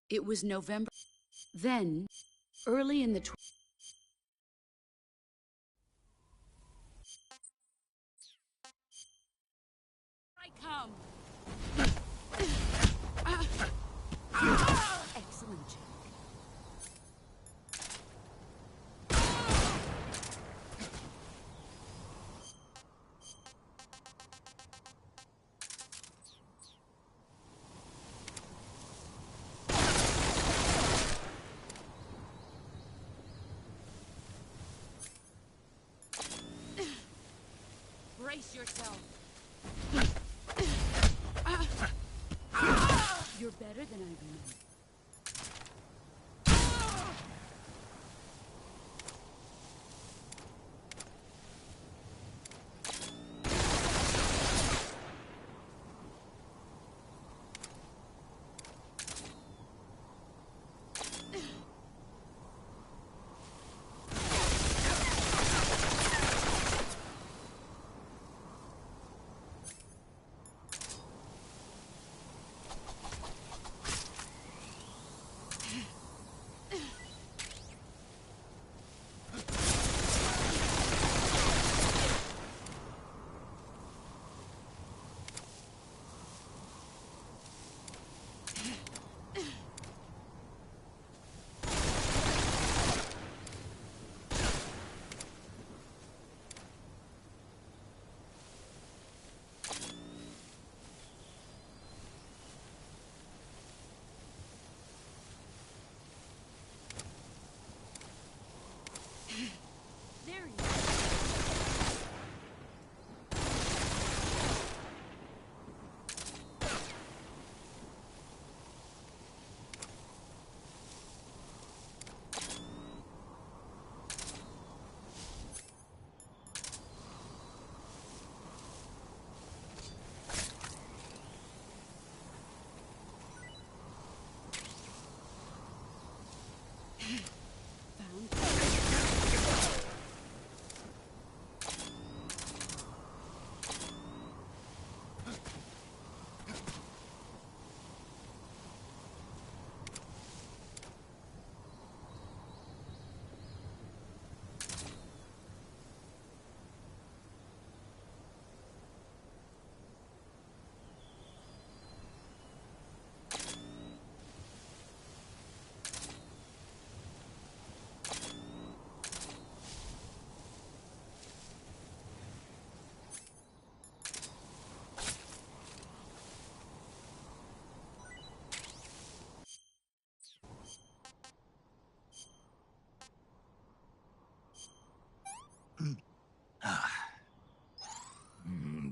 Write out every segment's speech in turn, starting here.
It was November. Then, early in the I come. Excellent, Jack. Brace yourself. You're better than I remember. There you are.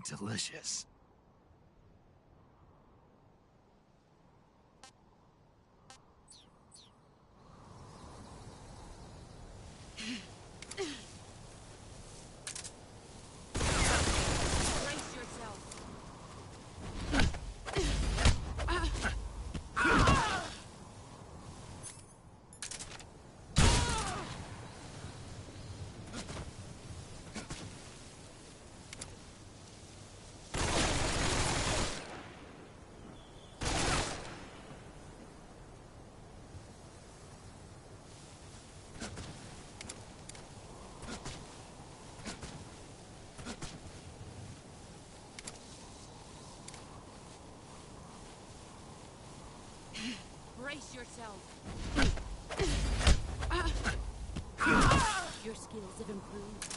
Delicious. Brace yourself. Brace yourself. Your skills have improved.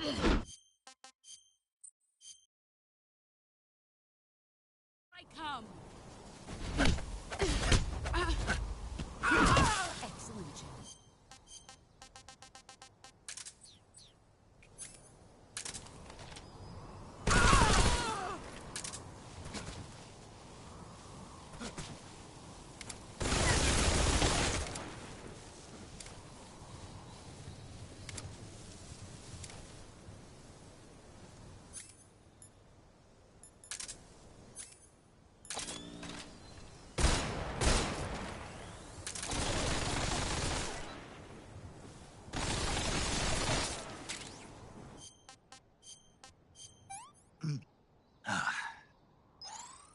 I come. Excellent, Jack.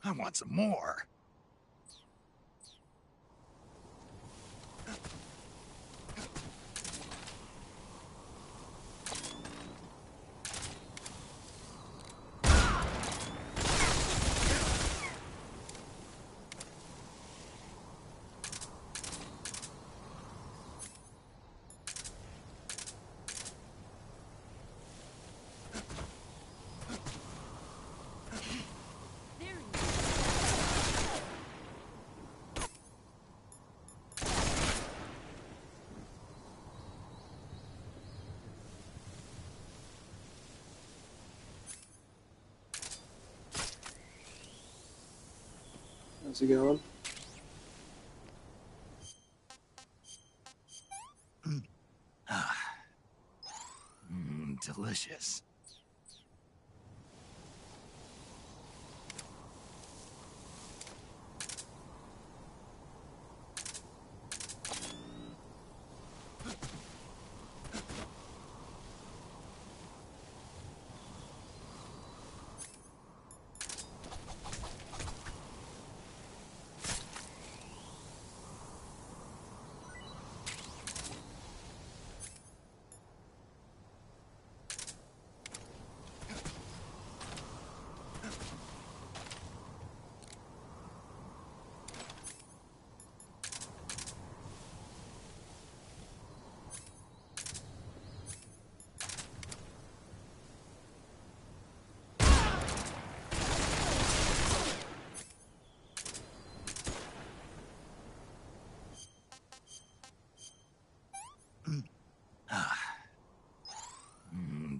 I want some more. How's it going? Delicious.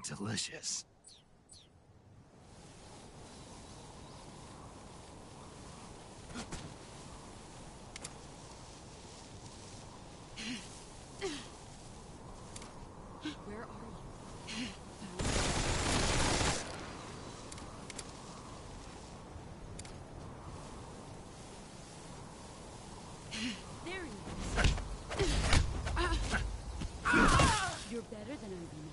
Delicious. Where are you? There he is. You're better than I've been.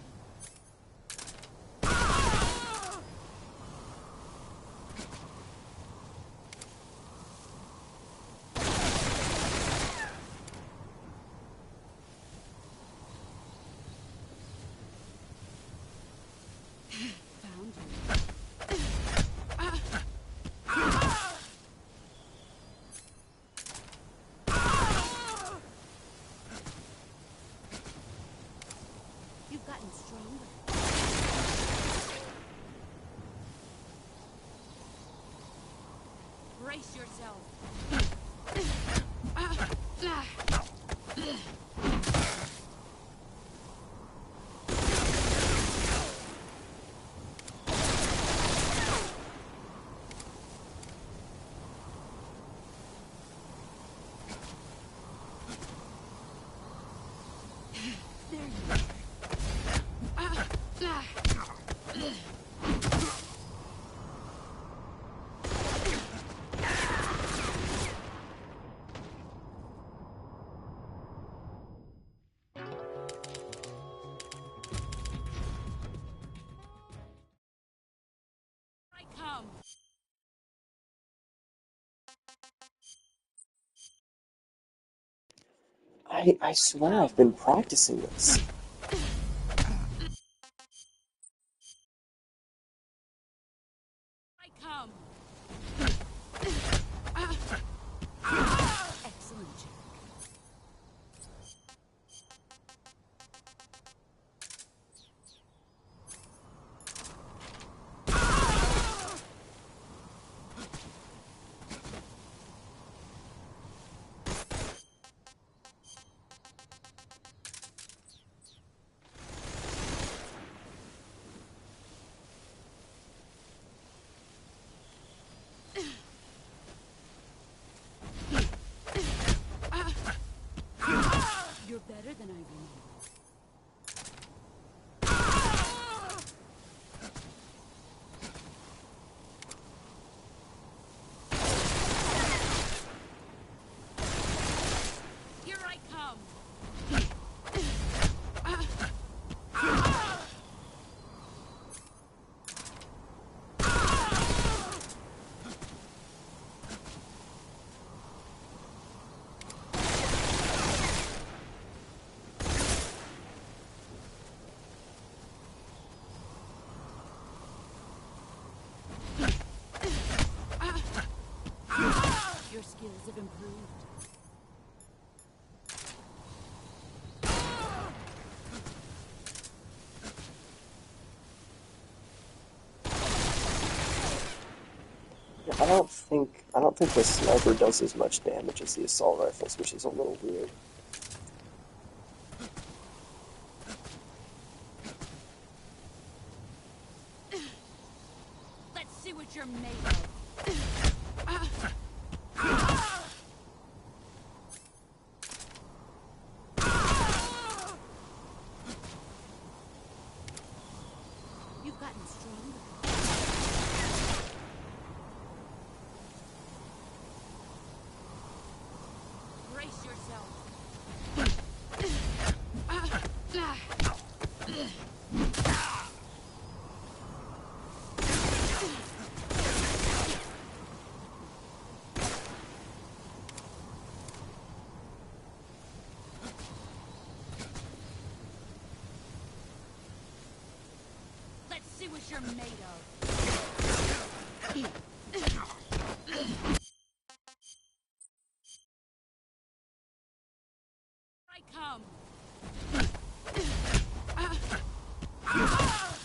You've gotten stronger. Brace yourself. There you are. I come. I swear I've been practicing this. I come. Excellent, Jack. have improved. I don't think the sniper does as much damage as the assault rifles, which is a little weird. Let's see what you're made of. You've gotten stronger. Brace yourself. Let's see what you're made of. I come.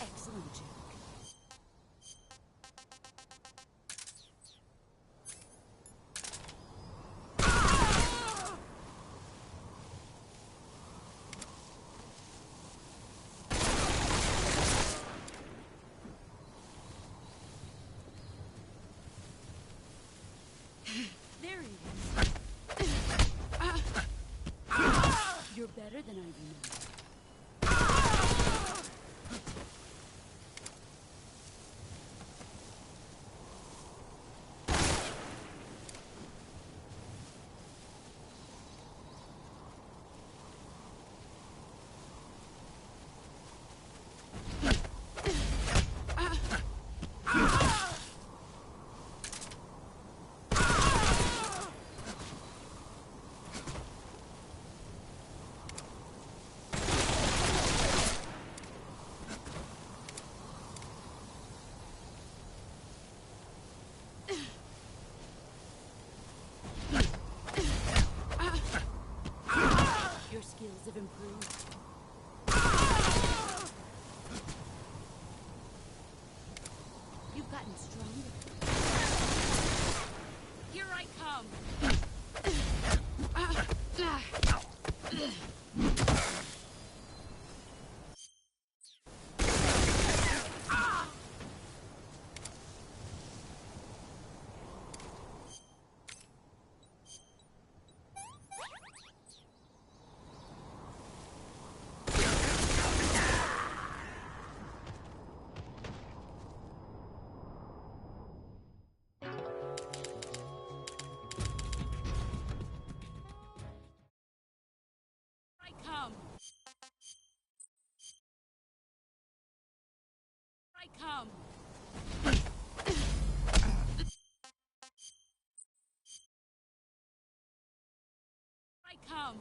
Excellent, Jack. There he is. You're better than I remember. Your skills have improved. You've gotten stronger. Here I come. I come. I come. I come.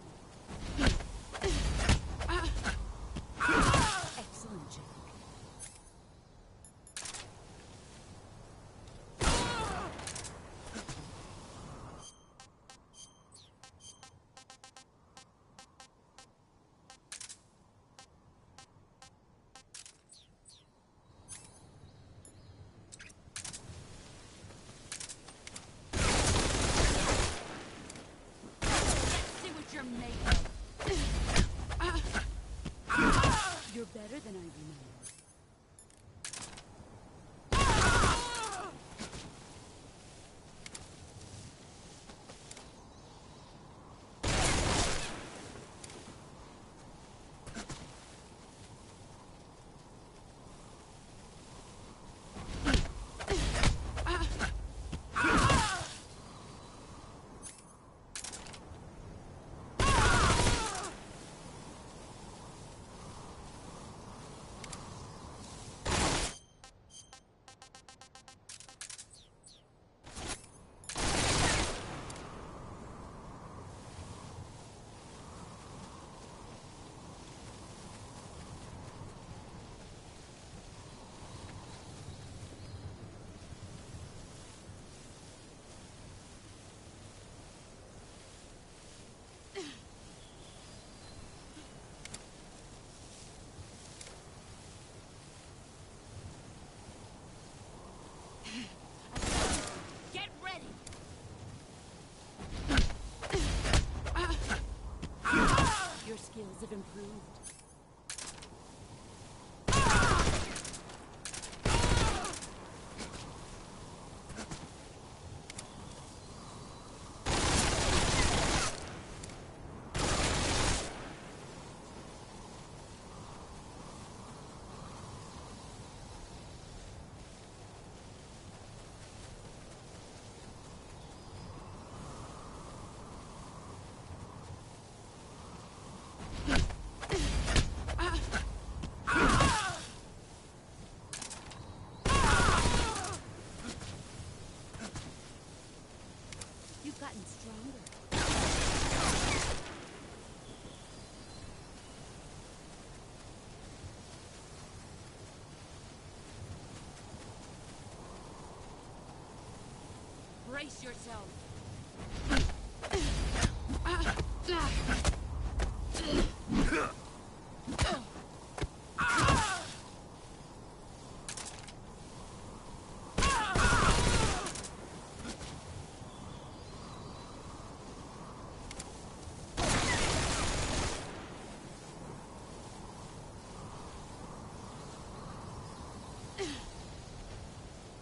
Excellent, Jack. chances have improved. You've gotten stronger. Brace yourself.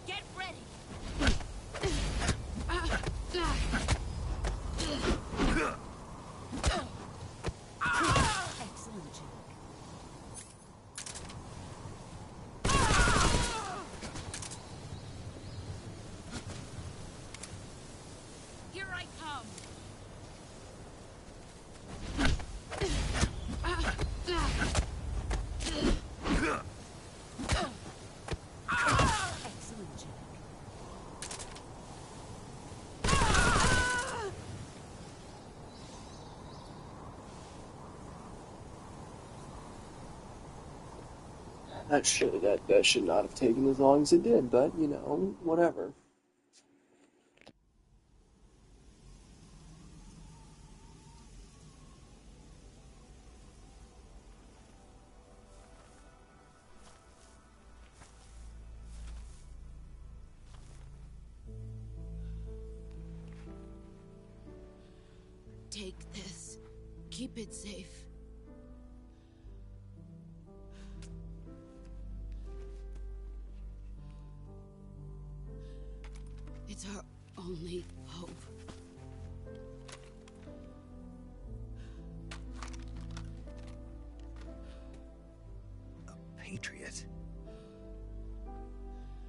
Get ready. Excellent, Jack. Here I come. Excellent, Jack. That should not have taken as long as it did, but you know, whatever. Take this. Keep it safe. It's our only hope. A patriot?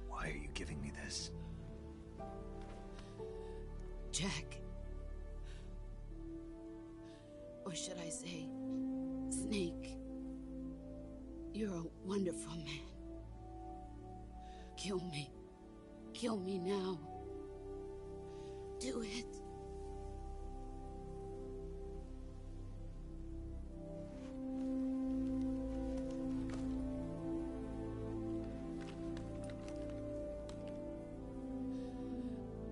Why are you giving me this? Jack. Or should I say, Snake. You're a wonderful man. Kill me. Kill me now. Do it.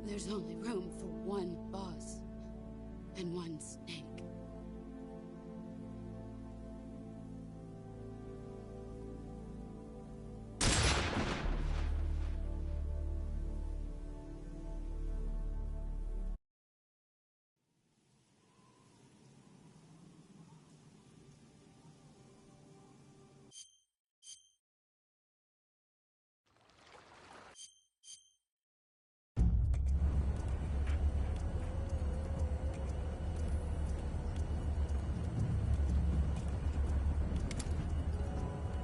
There's only room for one boss and one snake.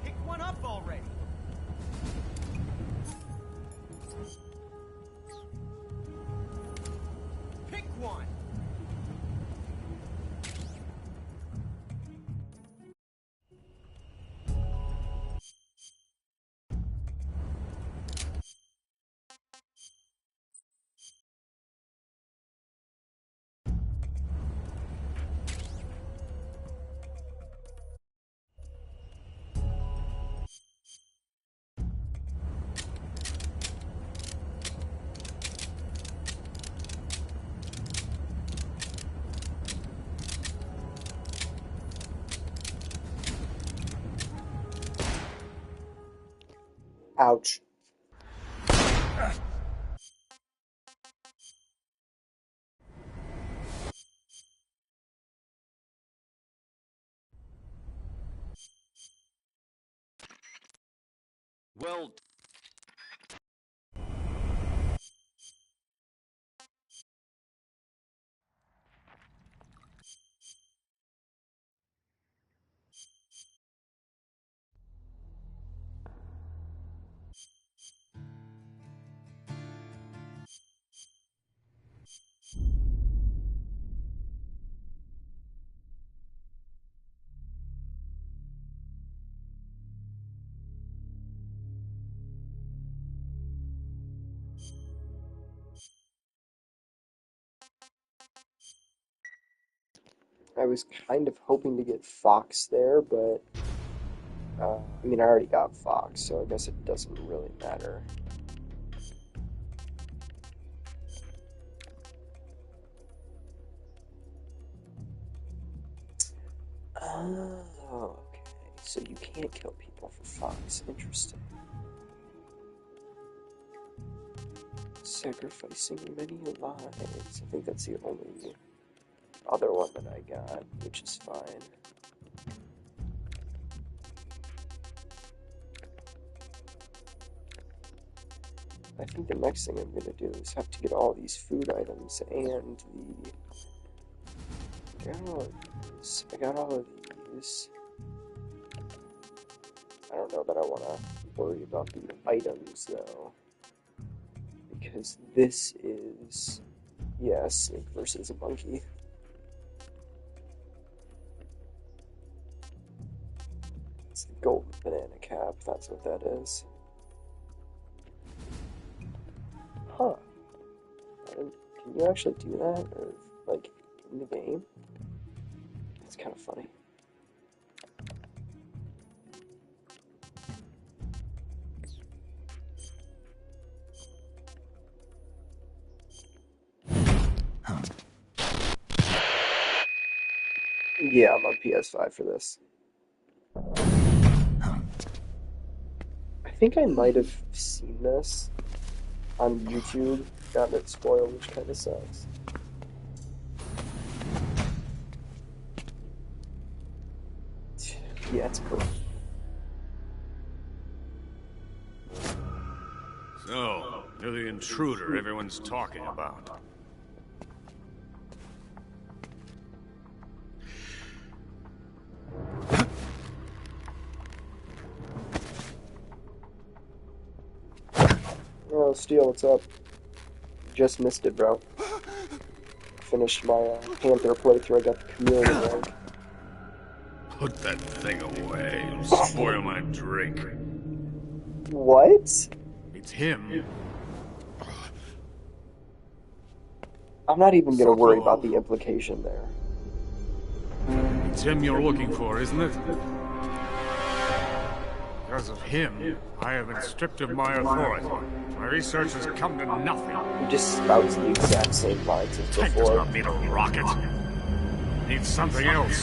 Pick one up already. Pick one. Ouch. Well... I was kind of hoping to get Fox there, but I mean, I already got Fox, so I guess it doesn't really matter. Oh, okay. So you can't kill people for Fox. Interesting. Sacrificing many lives. I think that's the only other one that I got, which is fine. I think the next thing I'm going to do is have to get all these food items and the... I got all of these. I don't know that I want to worry about the items, though. Because this is... yeah, snake versus a monkey. It's the golden banana cap, that's what that is. Huh. Can you actually do that? Or, like, in the game? It's kind of funny. Yeah, I'm on PS5 for this. I think I might have seen this on YouTube, gotten it spoiled, which kind of sucks. Yeah, it's cool. So, you're the intruder everyone's talking about. Oh, Steel, what's up? Just missed it, bro. Finished my Panther playthrough, I got the chameleon rank. Put that thing away. You'll spoil my drink. What? It's him. I'm not even gonna worry about the implication there. It's him you're looking for, isn't it? Because of him, I have been stripped of my authority. My research has come to nothing. He just spouts the exact same lines as Tank does before. not need a rocket. Needs something else.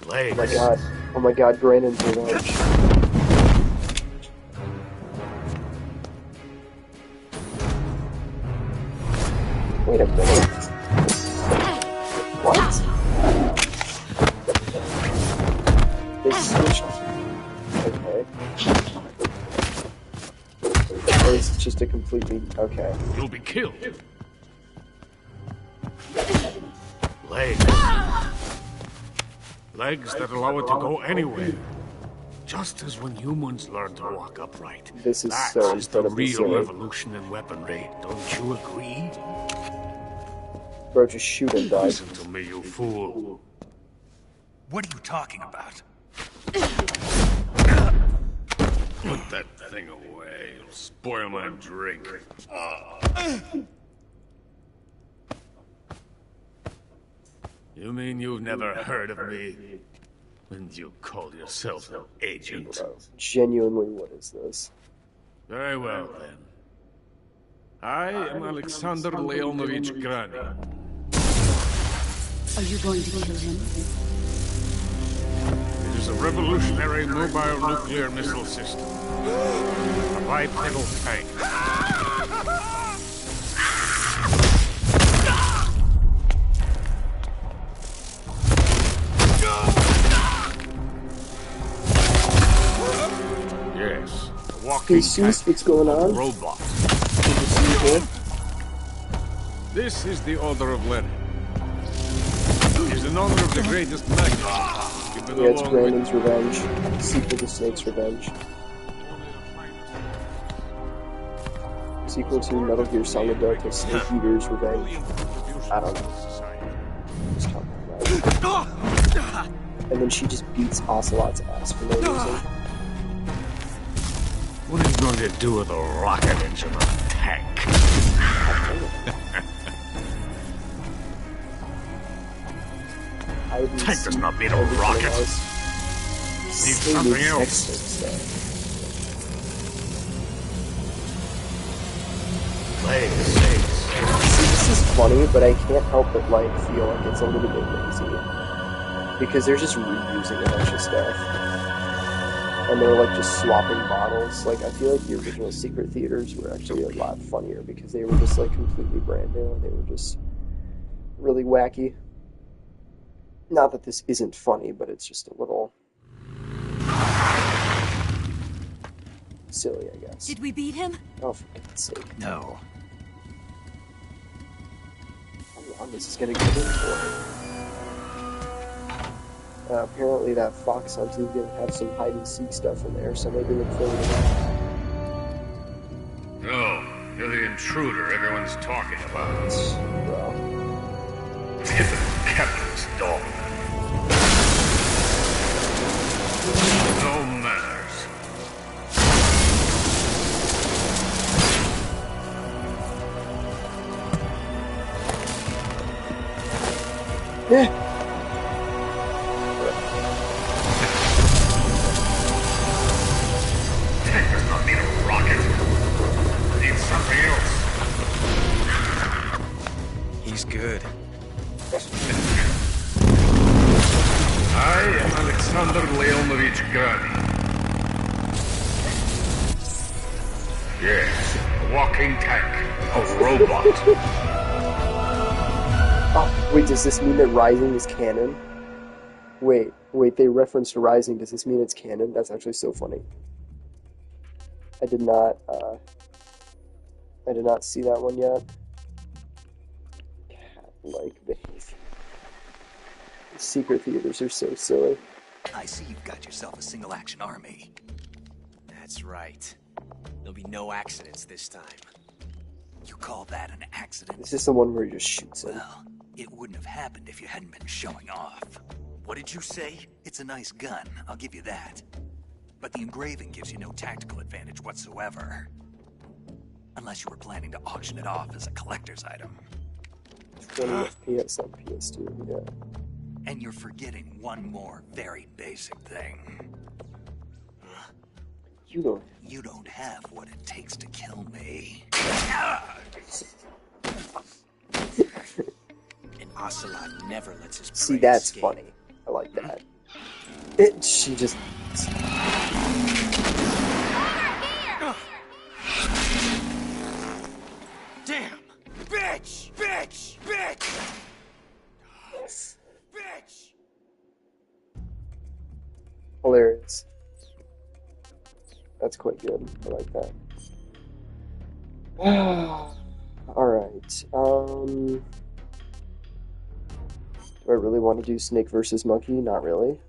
Legs. Oh my god. Oh my god, Brandon's revenge. Wait a minute. What? They switched. Okay. Or is it just a completely... okay. You'll be killed. Legs. Legs that allow it to go anywhere. Just as when humans learn to walk upright. This is that so is the incredibly real silly. revolution in weaponry. Don't you agree? Bro, just shoot and die. Listen to me, you fool. What are you talking about? Put that thing away. You'll spoil my drink. You mean you've never heard of me? When you call yourself an agent? Bro, genuinely, what is this? Very well, then. I am Alexander Leonovich Grani. Are you going to kill him? It is a revolutionary mobile nuclear missile system. A bipedal tank. Yes, a Hey, walking Seuss, tank what's going on? robot. Good to see you here. This is the Order of Lenin. It is in honor of the greatest magnus. Given Yeah, it's along Brandon's Revenge. Sequel to Snake's Revenge. Sequel to Metal Gear Solid Delta Snake Eater's Revenge. I don't know. Just talking about it. And then she just beats Ocelot's ass for no reason. What are you going to do with a rocket engine on a tank? Tank does not need a rocket. Needs something else. Play safe. See, this is funny, but I can't help but like feel like it's a little bit lazy. Because they're just reusing a bunch of stuff. And they're like just swapping models. Like I feel like the original Secret Theaters were actually a lot funnier because they were just like completely brand new and they were just really wacky. Not that this isn't funny, but it's just a little silly, I guess. Did we beat him? Oh, for God's sake. No. How long this is gonna get in for? Apparently that fox hunt is gonna have some hide and seek stuff in there, so maybe look forward to that. No, you're the intruder everyone's talking about. Well, Typical captain's dog. No manners. yeah. Tank does not need a rocket. It needs something else. He's good. I am Alexander Leonovich Grady. Yes, a walking tank. A robot. Oh, wait, does this mean that Rising is canon? Wait, they referenced Rising. Does this mean it's canon? That's actually so funny. I did not see that one yet. Cat-like behavior. Secret Theaters are so silly. I see you've got yourself a single-action army. That's right. There'll be no accidents this time. You call that an accident? This is the one where he just shoots him. Well, it wouldn't have happened if you hadn't been showing off. What did you say? It's a nice gun, I'll give you that. But the engraving gives you no tactical advantage whatsoever. Unless you were planning to auction it off as a collector's item. 20 FPS on PS2, yeah. And you're forgetting one more very basic thing. You You don't have what it takes to kill me. And Ocelot never lets his prey see, that's escape. funny. I like that. She just... Damn! Bitch! Bitch! Bitch! Bitch! Hilarious. That's quite good. I like that. Alright, do I really want to do Snake versus Monkey? Not really.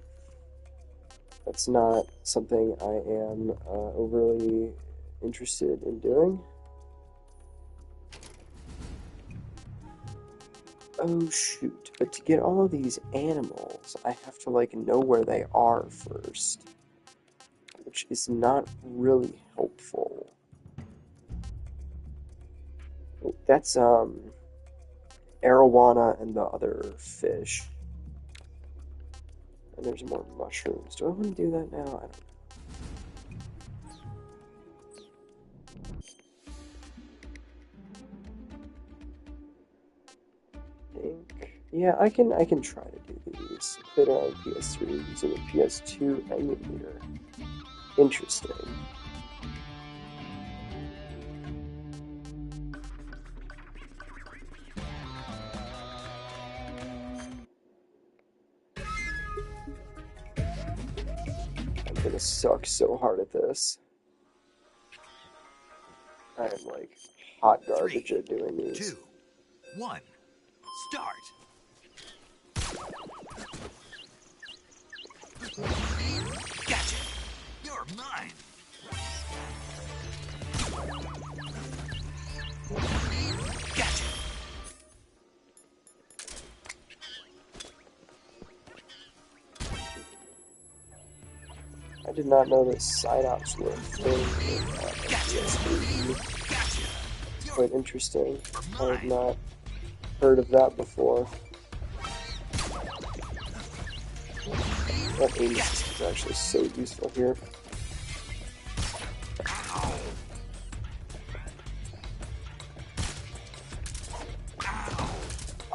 That's not something I am overly interested in doing. Oh shoot, but to get all of these animals, I have to like know where they are first. Which is not really helpful. That's arowana and the other fish. And there's more mushrooms. Do I want to do that now? I don't know. Yeah, I can try to do these. Put it on PS3 using a PS2 emulator. Interesting. I'm gonna suck so hard at this. I am like hot garbage 3, at doing these. 2, 1, start. Gotcha. You're mine. Gotcha. I did not know that side ops were a thing in MGSΔ. It's quite interesting. I have not heard of that before. That aim assist is actually so useful here.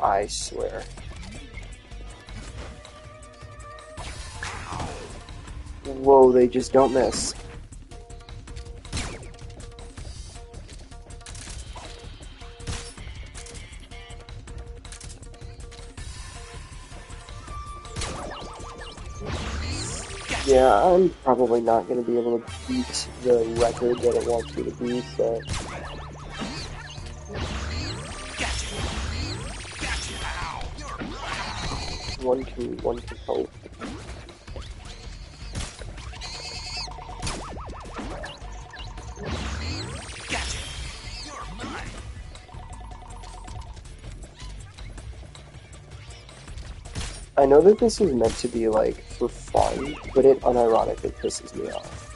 I swear. Whoa, they just don't miss. Yeah, I'm probably not going to be able to beat the record that it wants me to beat, but... One can hope. I know that this is meant to be, like, for fun, but it unironically pisses me off.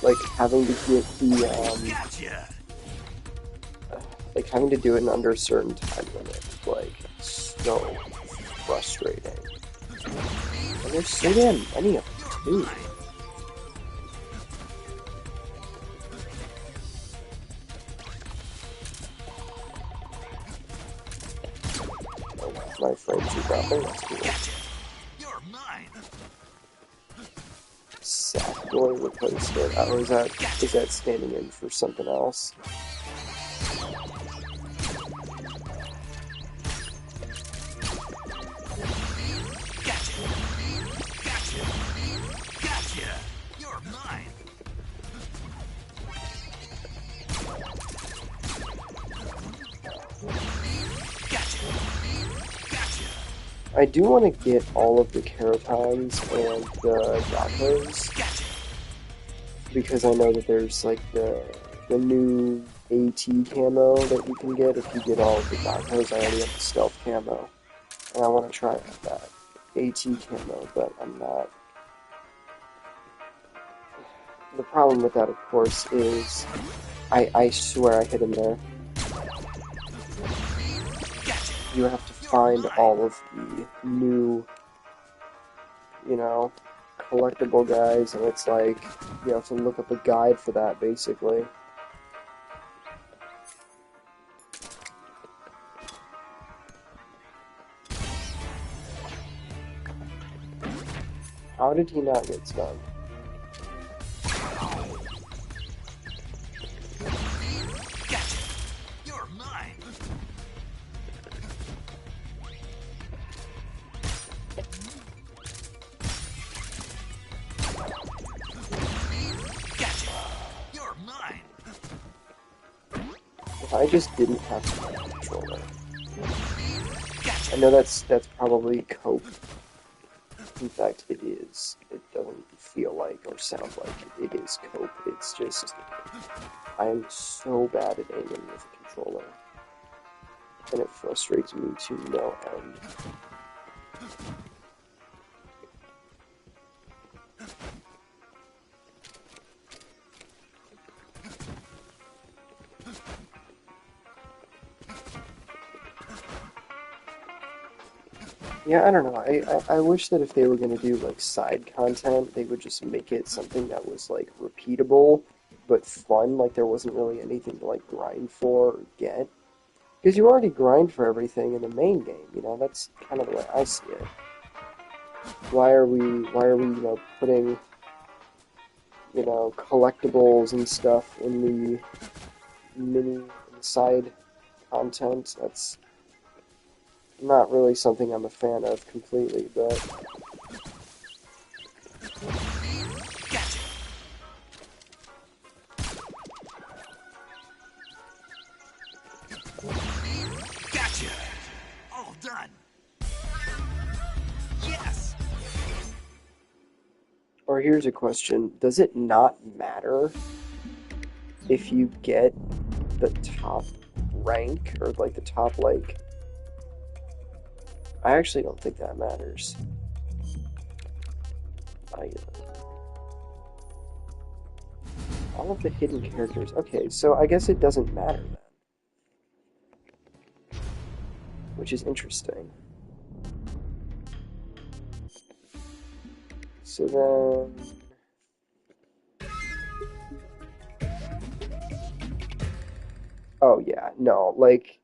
Like, having to get the, like, having to do it in under a certain time limit, like, so frustrating. And there's so damn many of them, too. My friends are dropping. That's cool. You're mine. Sackboy replacement. Oh, is that standing in for something else? Gotcha. You're mine. I do want to get all of the Caratons and the Dakos, because I know that there's like the new AT camo that you can get if you get all of the Dakos. I already have the stealth camo, and I want to try out that AT camo, but I'm not. The problem with that, of course, is I swear I hit him there. You have to find all of the new, you know, collectible guys, and it's like, you have to look up a guide for that, basically. How did he not get stunned? You're mine. You're mine. If I just didn't have to controller. I know that's probably cope. In fact, it is. It doesn't feel like or sound like it is cope. It's just, I am so bad at aiming with a controller. And it frustrates me to no end. Yeah, I don't know. I wish that if they were going to do, like, side content, they would just make it something that was, like, repeatable, but fun. Like, there wasn't really anything to, like, grind for or get. Because you already grind for everything in the main game, you know? That's kind of the way I see it. Why are we, you know, putting, you know, collectibles and stuff in the side content? That's not really something I'm a fan of completely, but... Or here's a question. Does it not matter if you get the top rank, or like the top, like... I actually don't think that matters. All of the hidden characters. Okay, so I guess it doesn't matter then. Which is interesting. So then... Oh yeah, no, like,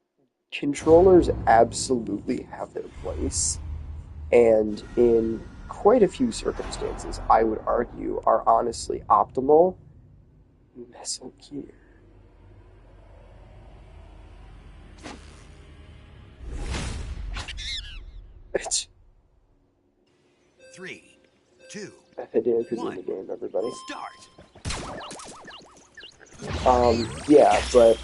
controllers absolutely have their place, and in quite a few circumstances, I would argue, are honestly optimal. Metal Gear. It's... 3, 2, Hideo Kojima 1. game, everybody. Start. Yeah, but...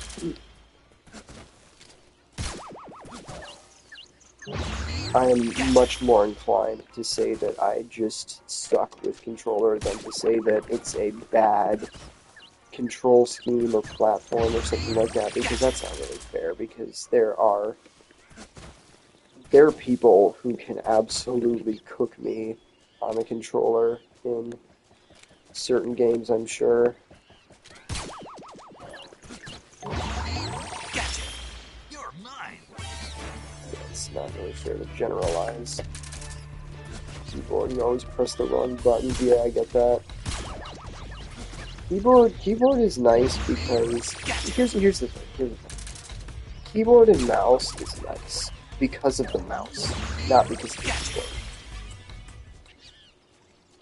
I am much more inclined to say that I just suck with controller than to say that it's a bad control scheme or platform or something like that, because that's not really fair, because there are people who can absolutely cook me on a controller in certain games, I'm sure. You're mine. It's not really fair to generalize. Keyboard, you always press the run button. Yeah, I get that. Keyboard is nice because here's the thing. Keyboard and mouse is nice because of the mouse, not because of the keyboard.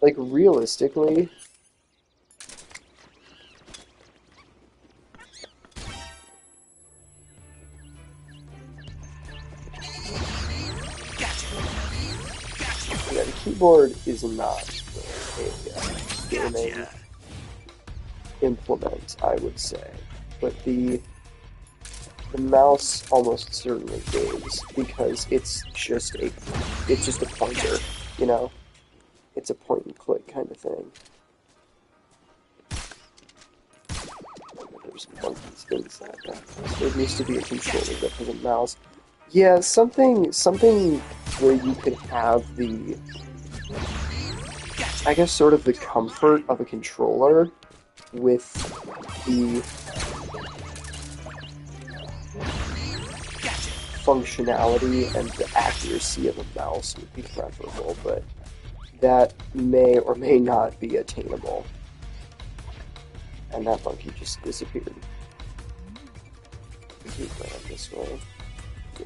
Like, realistically, yeah, the keyboard is not a gaming implement, I would say, but the mouse almost certainly is, because it's just a pointer, you know? It's a point and click kind of thing. There's monkeys inside that. There used to be a controller that has a mouse. Yeah, something where you could have the, I guess, sort of the comfort of a controller with the functionality and the accuracy of a mouse would be preferable, but that may or may not be attainable. And that monkey just disappeared. Keep going this way. Yeah.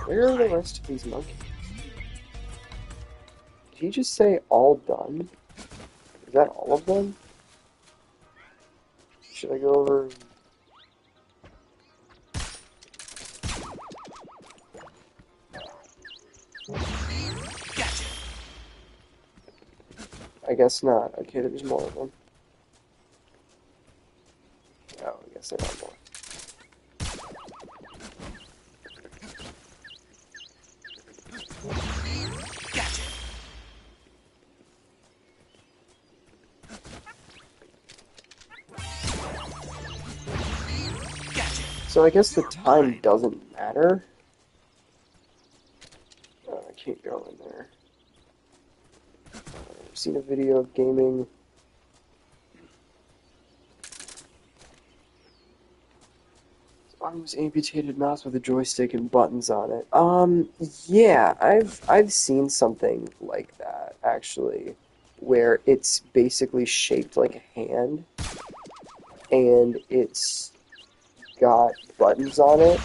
Where are the rest of these monkeys? Did he just say all done? Is that all of them? Should I go over? I guess not. Okay, there's more of them. Oh, I guess there are more. So I guess the time doesn't matter. Oh, I can't go in there. I've seen a video of gaming. Arms amputated mouse with a joystick and buttons on it. Yeah, I've seen something like that, actually, where it's basically shaped like a hand, and it's got buttons on it,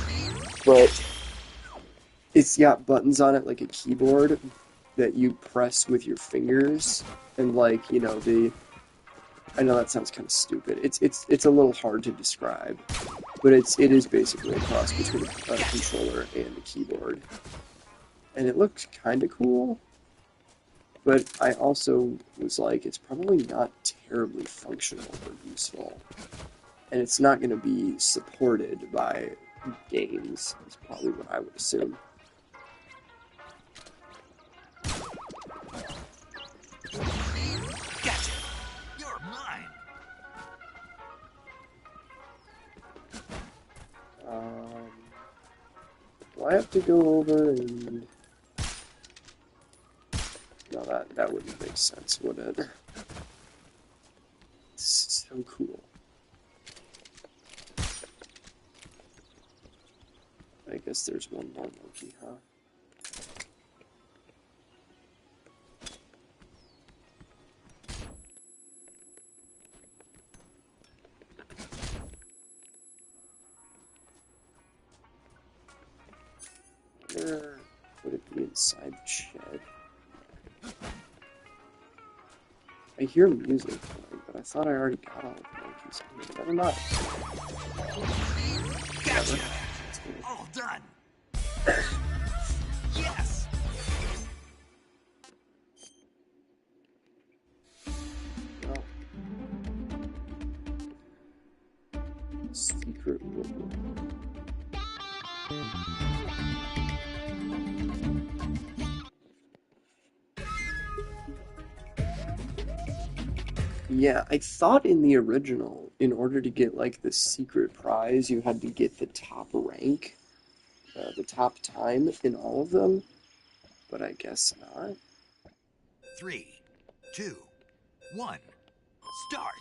but it's got buttons on it like a keyboard that you press with your fingers, and like, you know, I know that sounds kind of stupid. It's a little hard to describe, but it is basically a cross between a controller and a keyboard, and it looks kind of cool. But I also was like, it's probably not terribly functional or useful, and it's not going to be supported by games. That's probably what I would assume. I have to go over and... No, that wouldn't make sense, would it? This is so cool. I guess there's one more monkey, huh? Where would it be inside the shed? I hear music playing, but I thought I already got all the monkeys in here. Never mind. Gotcha! All done! Yes! Well, secret room. Yeah, I thought in the original, in order to get like the secret prize, you had to get the top rank, the top time in all of them, but I guess not. 3, 2, 1, start!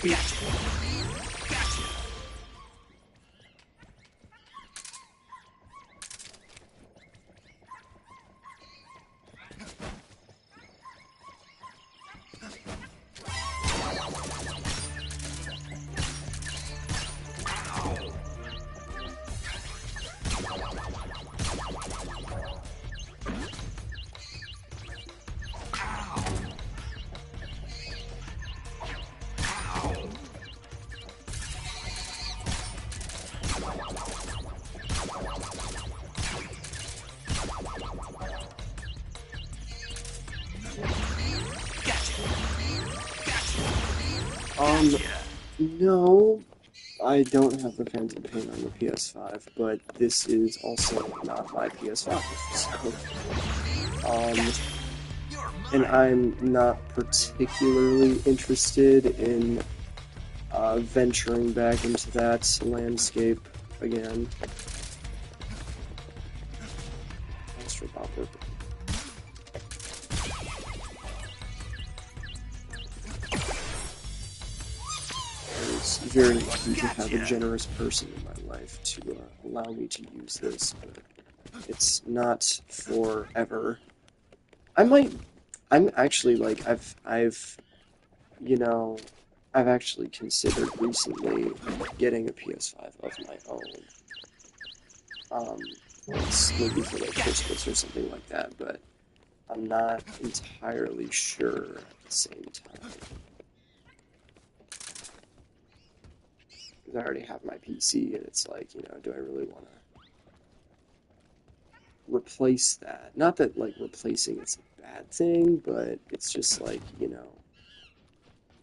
Gotcha! No, I don't have the Phantom Pain on the PS5, but this is also not my PS5, so, and I'm not particularly interested in, venturing back into that landscape again. Thanks for Panther. Very lucky to have a generous person in my life to allow me to use this, but it's not forever. I'm actually like, you know, I've actually considered recently getting a PS5 of my own. Once, maybe for like Christmas or something like that, but I'm not entirely sure at the same time. I already have my PC, and it's like, you know, do I really want to replace that? Not that, like, replacing it's a bad thing, but it's just like, you know,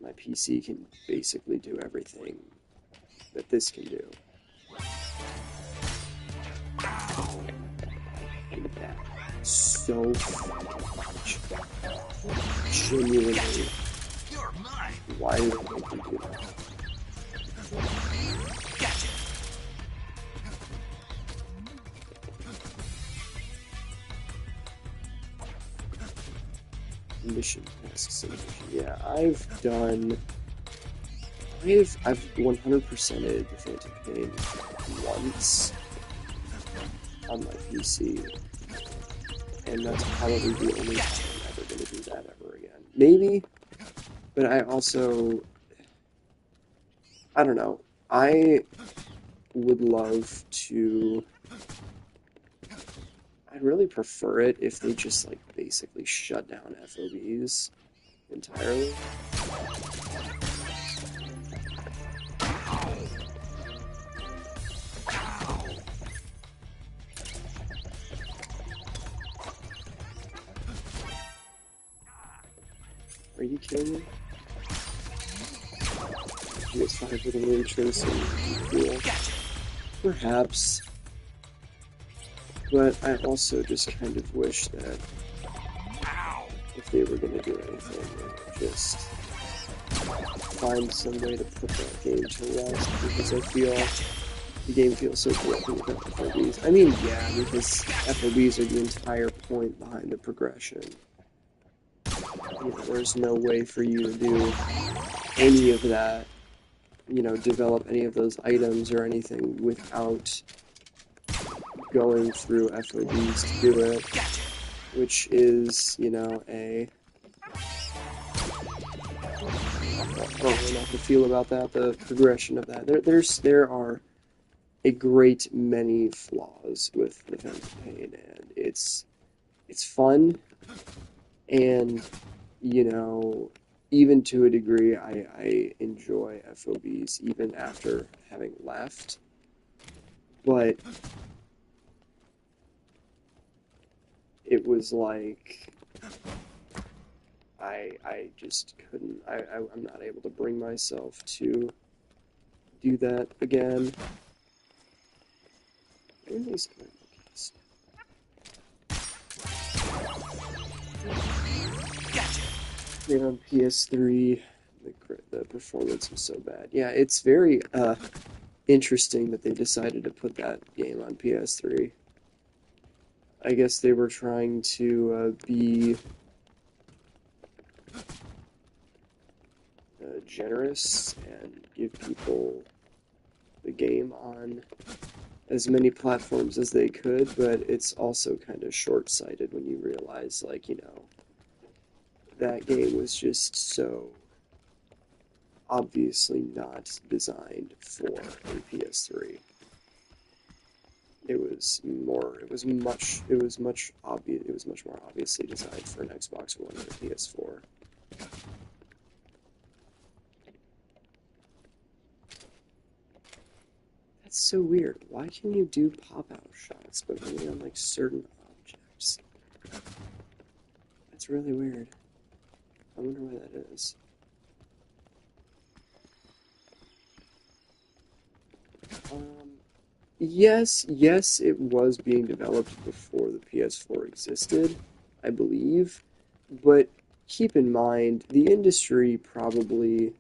my PC can basically do everything that this can do. I hate that so much. Genuinely Why do they make you do that? Mission tasks. Yeah, I've 100%ed the Phantom Pain once on my PC, and that's probably the only time I'm ever going to do that ever again. Maybe, but I don't know. I would love to. I'd really prefer it if they just like basically shut down FOBs entirely. Are you kidding me? PS5 with a ray tracing would be cool. Perhaps. But I also just kind of wish that if they were going to do anything, they would just find some way to put that game to rest, because I feel the game feels so broken without FOBs. I mean, yeah, because FOBs are the entire point behind the progression. You know, there's no way for you to do any of that, you know, develop any of those items or anything without going through FOBs to do it, which is, you know, I don't really know how to feel about that, the progression of that. There are a great many flaws with the Phantom Pain, and it's fun, and, you know, even to a degree, I enjoy FOBs even after having left, but it was like I just couldn't. I'm not able to bring myself to do that again. Where are these cookies? Yeah, on PS3, the performance was so bad. Yeah, it's very interesting that they decided to put that game on PS3. I guess they were trying to be generous and give people the game on as many platforms as they could, but it's also kind of short-sighted when you realize, like, you know, that game was just so obviously not designed for a PS3. It was much more obviously designed for an Xbox One or a PS4. That's so weird. Why can you do pop-out shots, but only on, like, certain objects? That's really weird. I wonder why that is. Yes, it was being developed before the PS4 existed, I believe, but keep in mind, the industry probably,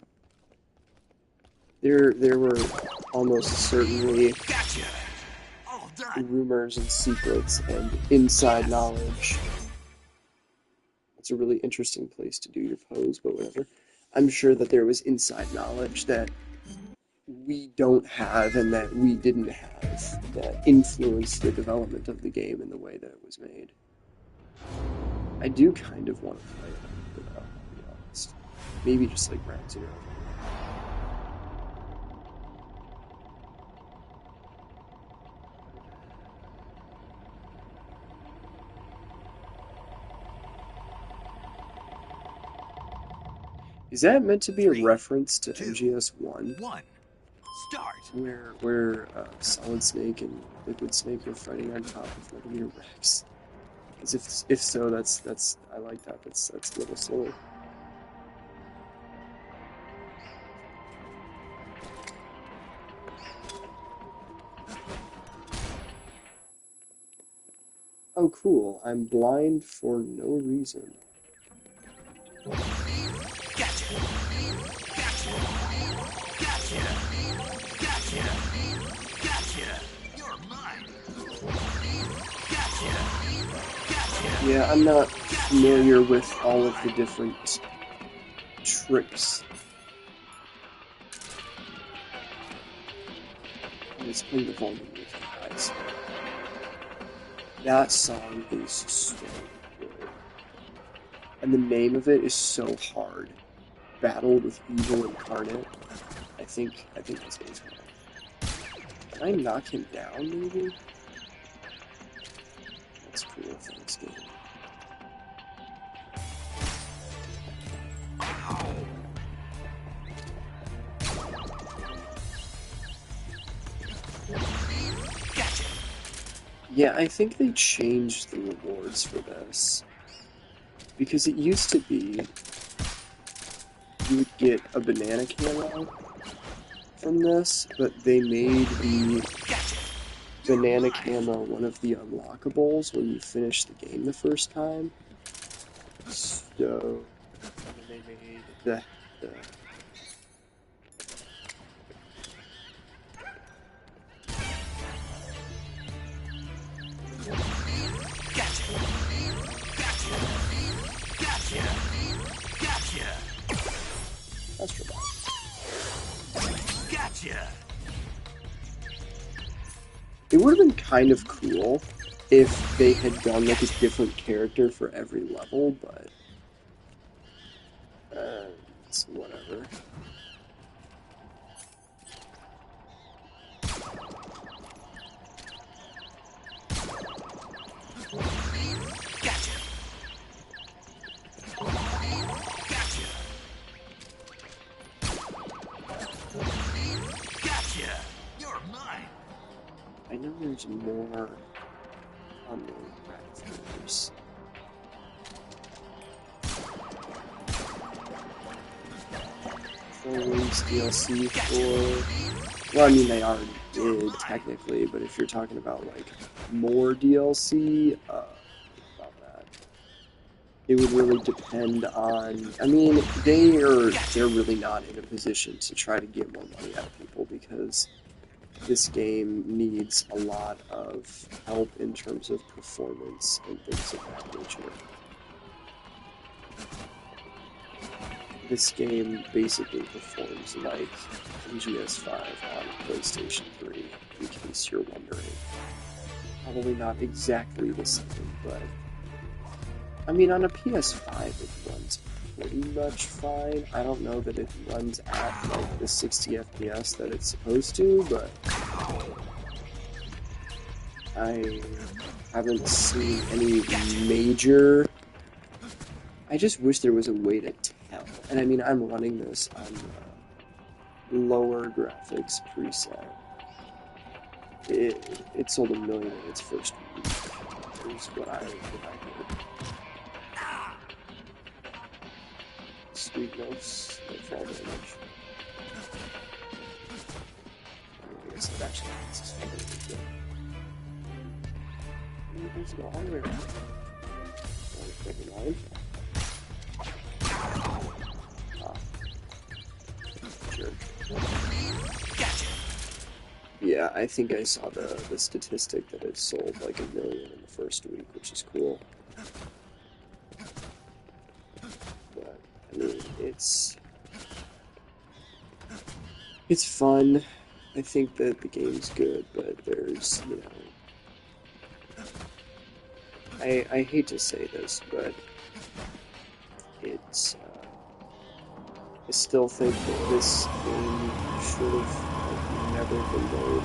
there were almost certainly rumors and secrets and inside knowledge. It's a really interesting place to do your pose, but whatever. I'm sure that there was inside knowledge that we don't have and that we didn't have that influenced the development of the game in the way that it was made. I do kind of want to play it, I'll be honest. Maybe just like Ground Zero. Is that meant to be a reference to MGS1? Start. Where Solid Snake and Liquid Snake are fighting on top of Metal Gear Rex? Because if so, that's I like that. That's a little silly. Oh, cool. I'm blind for no reason. Gotcha. Yeah, I'm not familiar with all of the different tricks. Let's play the volume with you guys. That song is so good. And the name of it is so hard. Battle with Evil Incarnate. I think that's what it's called. Can I knock him down, maybe? That's cool for this game. Yeah, I think they changed the rewards for this. Because it used to be you would get a banana camo from this, but they made the banana camo one of the unlockables when you finish the game the first time. So, and then they made the that's for that. Gotcha. It would have been kind of cool if they had done like a different character for every level, but it's whatever. I know there's more on the platforms. Wings DLC for... Well, I mean, they already did, technically, but if you're talking about, like, more DLC, about that. It would really depend on... I mean, they're really not in a position to try to get more money out of people, because this game needs a lot of help in terms of performance and things of that nature. This game basically performs like MGS5 on PlayStation 3, in case you're wondering. Probably not exactly the same, but... I mean, on a PS5 it runs pretty much fine. I don't know that it runs at, like, the 60 FPS that it's supposed to, but... I haven't seen any major... I just wish there was a way to tell. And I mean, I'm running this on lower graphics preset. It sold 1 million in its first week, is what I heard. Sweet notes, no fall damage. I guess that actually means it's fall damage, yeah. Let's go all the way around. 29. Sure. Yeah, I think I saw the statistic that it sold like 1 million in the first week, which is cool. But I mean, it's fun. I think that the game's good, but there's, you know, I hate to say this, but it's I still think that this game should have never been made.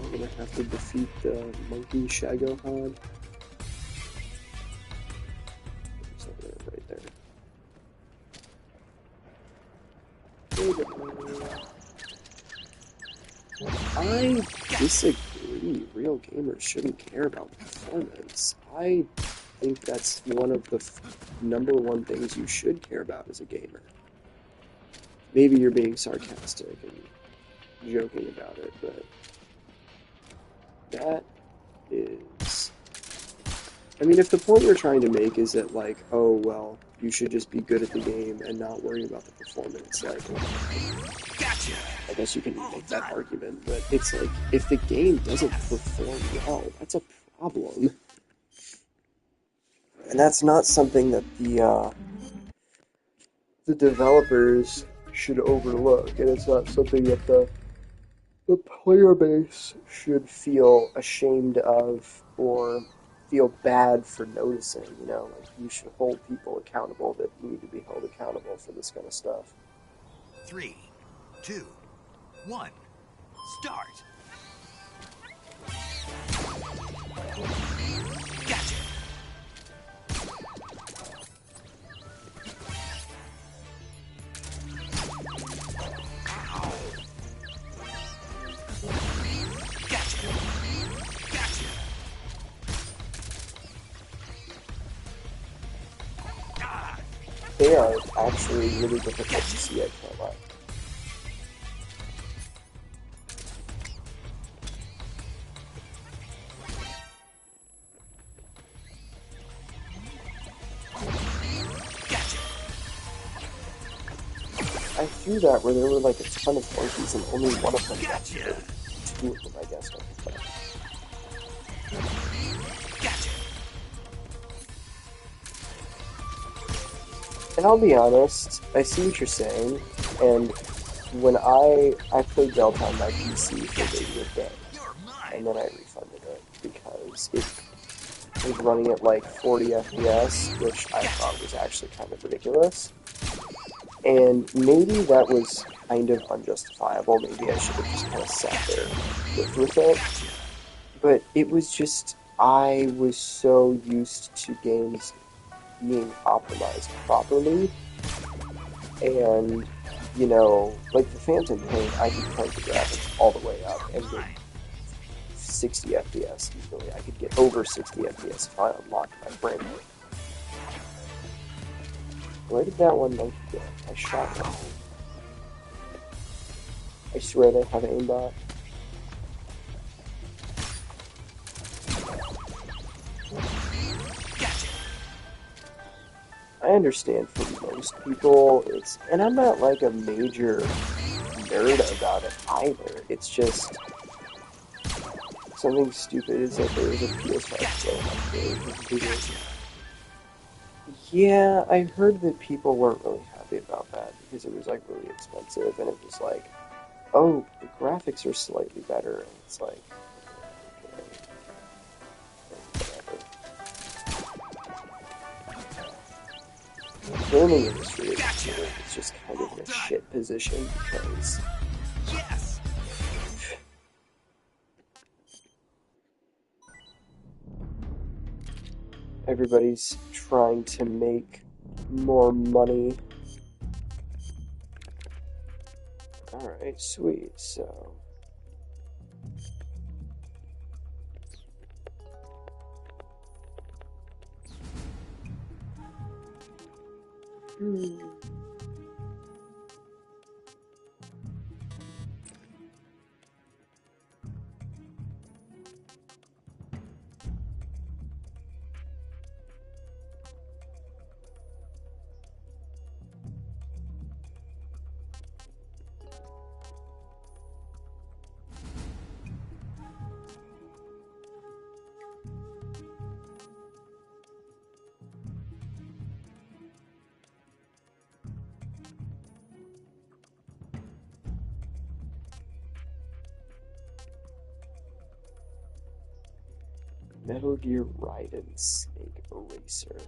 I'm gonna have to defeat the monkey Shagohod. It's over there, right there. I disagree. Real gamers shouldn't care about performance. I think that's one of the number one things you should care about as a gamer. Maybe you're being sarcastic and joking about it, but that is I mean, if the point you're trying to make is that, like, oh, well, you should just be good at the game and not worry about the performance, like, Gotcha. I guess you can make that argument, but it's like, if the game doesn't perform well, that's a problem. And that's not something that the developers should overlook, and it's not something that the player base should feel ashamed of or feel bad for noticing, you know, like you should hold people accountable that need to be held accountable for this kind of stuff. 3, 2, 1, start. Gotcha. They are actually really difficult to see, I can't lie. I threw that where there were like a ton of monkeys and only one of them got hit. Two of them, I guess. And I'll be honest, I see what you're saying, and when I played Delta on my PC for maybe a day, and then I refunded it because it was running at like 40 FPS, which I thought was actually kind of ridiculous. And maybe that was kind of unjustifiable, maybe I should have just kind of sat there with it. But it was just, I was so used to games being optimized properly, and, you know, like the Phantom Pain, I could crank the graphics all the way up and get 60 FPS easily. I could get over 60 FPS if I unlocked my frame rate. Where did that one monkey go? I shot one. I swear they have aimbot. I understand for most people, and I'm not like a major nerd about it either. It's just something stupid is that there was a PS5 update. Yeah, I heard that people weren't really happy about that because it was like really expensive, and it was like, oh, the graphics are slightly better, and it's like, the gaming industry is just kind of in a shit position because everybody's trying to make more money. Alright, sweet, so... Metal Gear Raiden Snake Eraser.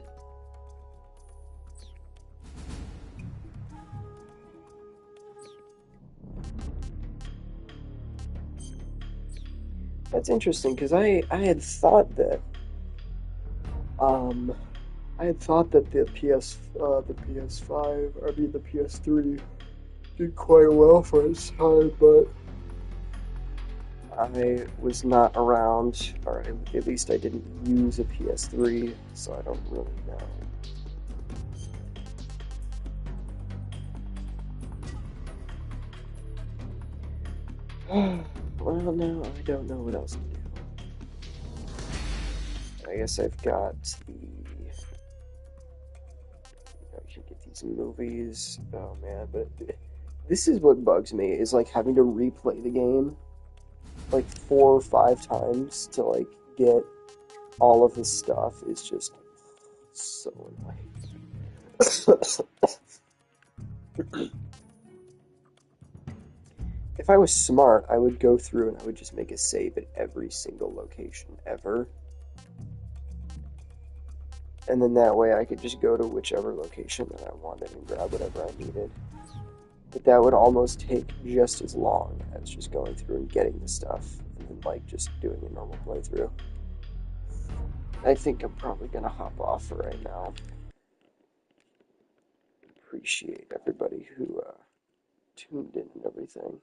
That's interesting because I had thought that the PS5, I mean the PS3 did quite well for its time, but I was not around, or at least I didn't use a PS3, so I don't really know. Well, no, I don't know what else to do. I guess I've got the... I can get these movies. Oh man, but this is what bugs me, is like having to replay the game like 4 or 5 times to like get all of this stuff is just so annoying. If I was smart, I would go through and I would just make a save at every single location ever. And then that way I could just go to whichever location that I wanted and grab whatever I needed. But that would almost take just as long as just going through and getting the stuff and then like just doing a normal playthrough. I think I'm probably gonna hop off for right now. Appreciate everybody who tuned in and everything.